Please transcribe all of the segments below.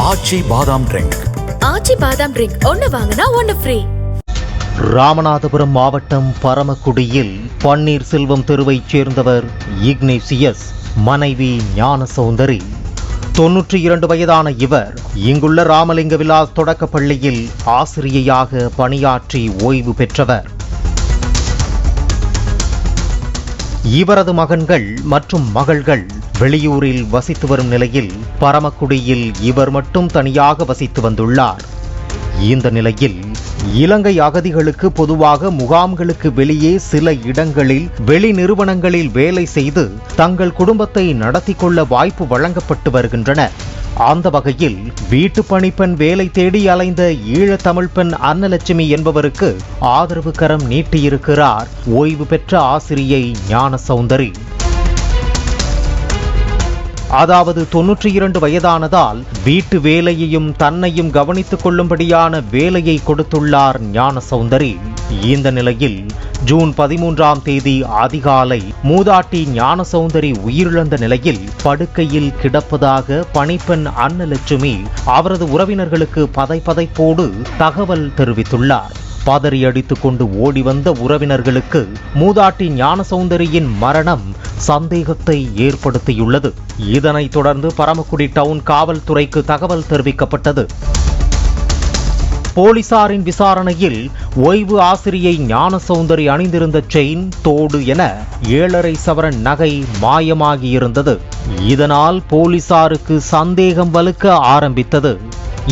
ஆச்சி பாதாம் ட்ரிங்க். ஆச்சி பாதாம் ட்ரிங்க் ஒன்னு வாங்கினா ஒன்னு ஃப்ரீ. ராமநாதபுரம் மாவட்டம் பரமக்குடியில் பன்னீர்செல்வம் தெருவைச் சேர்ந்தவர் இக்னேசியஸ், மனைவி ஞானசௌந்தரி. 92 வயதான இவர் இங்குள்ள ராமலிங்க விலாஸ் தொடக்கப் பள்ளியில் ஆசிரியையாக பணியாற்றி ஓய்வு பெற்றவர். இவரது மகன்கள் மற்றும் மகள்கள் வெளியூரில் வசித்து வரும் நிலையில் பரமக்குடியில் இவர் மட்டும் தனியாக வசித்து வந்துள்ளார். இந்த நிலையில் இலங்கை அகதிகளுக்கு பொதுவாக முகாம்களுக்கு வெளியே சில இடங்களில் வெளி நிறுவனங்களில் வேலை செய்து தங்கள் குடும்பத்தை நடத்தி கொள்ள வாய்ப்பு வழங்கப்பட்டு வருகின்றன. அந்த வகையில் வீட்டு பணிப்பெண் வேலை தேடி அலைந்த ஈழத்தமிழ் பெண் அன்னலட்சுமி என்பவருக்கு ஆதரவு கரம் நீட்டியிருக்கிறார் ஓய்வு பெற்ற ஆசிரியை ஞானசௌந்தரி. அதாவது 92 வயதானதால் வீட்டு வேலையையும் தன்னையும் கவனித்துக் கொள்ளும்படியான வேலையை கொடுத்துள்ளார் ஞானசௌந்தரி. இந்த நிலையில் ஜூன் 13ஆம் தேதி அதிகாலை மூதாட்டி ஞானசௌந்தரி உயிரிழந்த நிலையில் படுக்கையில் கிடப்பதாக பணிப்பெண் அன்னலட்சுமி அவரது உறவினர்களுக்கு பதைப்பதைப்போடு தகவல் தெரிவித்துள்ளார். பதறி அடித்துக் கொண்டு ஓடி வந்த உறவினர்களுக்கு மூதாட்டி ஞானசௌந்தரியின் மரணம் சந்தேகத்தை ஏற்படுத்தியுள்ளது. இதனைத் தொடர்ந்து பரமக்குடி டவுன் காவல்துறைக்கு தகவல் தெரிவிக்கப்பட்டது. போலீசாரின் விசாரணையில் ஓய்வு ஆசிரியை ஞானசௌந்தரி அணிந்திருந்த செயின், தோடு என 7.5 சவரன் நகை மாயமாகியிருந்தது. இதனால் போலீசாருக்கு சந்தேகம் வலுக்க ஆரம்பித்தது.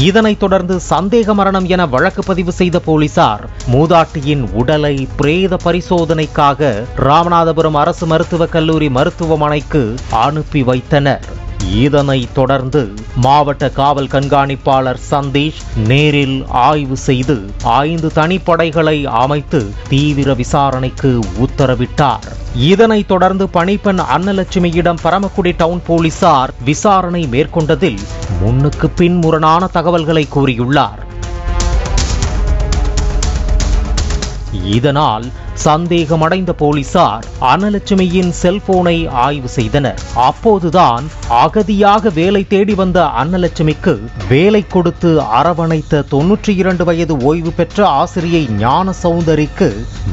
இதனைத் தொடர்ந்து சந்தேக மரணம் என வழக்கு பதிவு செய்த போலீசார் மூதாட்டியின் உடலை பிரேத பரிசோதனைக்காக ராமநாதபுரம் அரசு மருத்துவக் கல்லூரி மருத்துவமனைக்கு அனுப்பி வைத்தனர். இதனைத் தொடர்ந்து மாவட்ட காவல் கண்காணிப்பாளர் சந்தீஷ் நேரில் ஆய்வு செய்து 5 தனிப்படைகளை அமைத்து தீவிர விசாரணைக்கு உத்தரவிட்டார். இதனைத் தொடர்ந்து பணிப்பெண் அன்னலட்சுமியிடம் பரமக்குடி டவுன் போலீசார் விசாரணை மேற்கொண்டதில் முன்னுக்கு பின் முரணான தகவல்களை கூறியுள்ளார். இதனால் சந்தேகமடைந்த போலீசார் அன்னலட்சுமியின் செல்போனை ஆய்வு செய்தனர். அப்போதுதான் அகதியாக வேலை தேடி வந்த அன்னலட்சுமிக்கு வேலை கொடுத்து அரவணைத்த 92 வயது ஓய்வு பெற்ற ஆசிரியை ஞானசௌந்தரிக்கு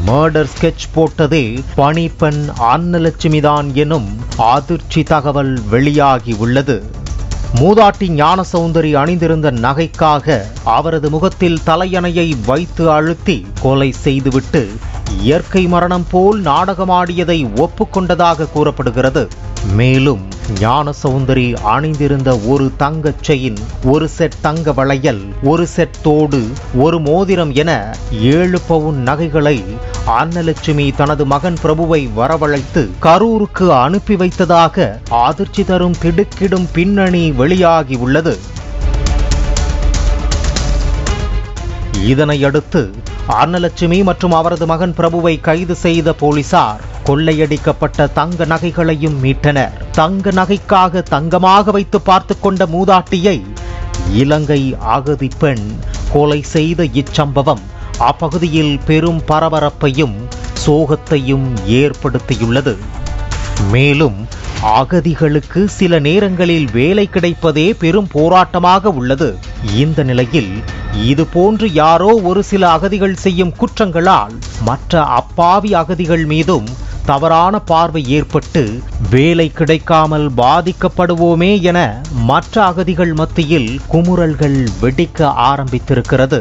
மர்டர் ஸ்கெட்ச் போட்டதே பணிப்பெண் அன்னலட்சுமிதான் எனும் அதிர்ச்சி தகவல் வெளியாகி உள்ளது. மூதாட்டி ஞானசௌந்தரி அணிந்திருந்த நகைக்காக அவரது முகத்தில் தலையணையை வைத்து அழுத்தி கொலை செய்துவிட்டு இயற்கை மரணம் போல் நாடகமாடியதை ஒப்புக்கொண்டதாக கூறப்படுகிறது. மேலும் ஞானசௌந்தரி அணிந்திருந்த ஒரு தங்கச் செயின், ஒரு செட் தங்க வளையல், ஒரு செட் தோடு, ஒரு மோதிரம் என 7 பவுன் நகைகளை அன்னலட்சுமி தனது மகன் பிரபுவை வரவழைத்து கரூருக்கு அனுப்பி வைத்ததாக அதிர்ச்சி தரும் திடுக்கிடும் பின்னணி வெளியாகி உள்ளது. இதனையடுத்து அன்னலட்சுமி மற்றும் அவரது மகன் பிரபுவை கைது செய்த போலீசார் கொள்ளையடிக்கப்பட்ட தங்க நகைகளையும் மீட்டனர். தங்க நகைக்காக தங்கமாக வைத்து பார்த்து கொண்ட மூதாட்டியை இலங்கை அகதி பெண் கொலை செய்த இச்சம்பவம் அப்பகுதியில் பெரும் பரபரப்பையும் சோகத்தையும் ஏற்படுத்தியுள்ளது. மேலும் அகதிகளுக்கு சில நேரங்களில் வேலை கிடைப்பதே பெரும் போராட்டமாக உள்ளது. இந்த நிலையில் இது போன்று யாரோ ஒரு சில அகதிகள் செய்யும் குற்றங்களால் மற்ற அப்பாவி அகதிகள் மீதும் தவறான பார்வை ஏற்பட்டு வேலை கிடைக்காமல் பாதிக்கப்படுவோமே என மற்ற அகதிகள் மத்தியில் குமுறல்கள் வெடிக்க ஆரம்பித்திருக்கிறது.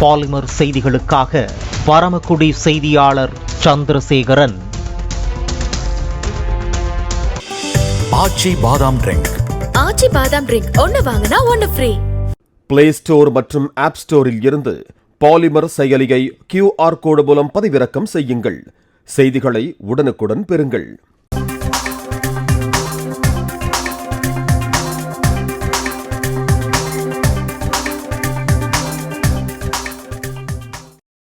பாலிமர் செய்திகளுக்காக பரமக்குடி செய்தியாளர் சந்திரசேகரன். ஆச்சி பாதாம் ட்ரிங்க். ஆச்சி பாதாம் ட்ரிங்க் ஒன்னு வாங்கினா ஒன்னு ஃப்ரீ. பிளே ஸ்டோர் மற்றும் ஆப் ஸ்டோரில் இருந்து பாலிமர் செயலியை QR கோடு மூலம் பதிவிறக்கம் செய்யுங்கள். செய்திகளை உடனுக்குடன் பெறுங்கள்.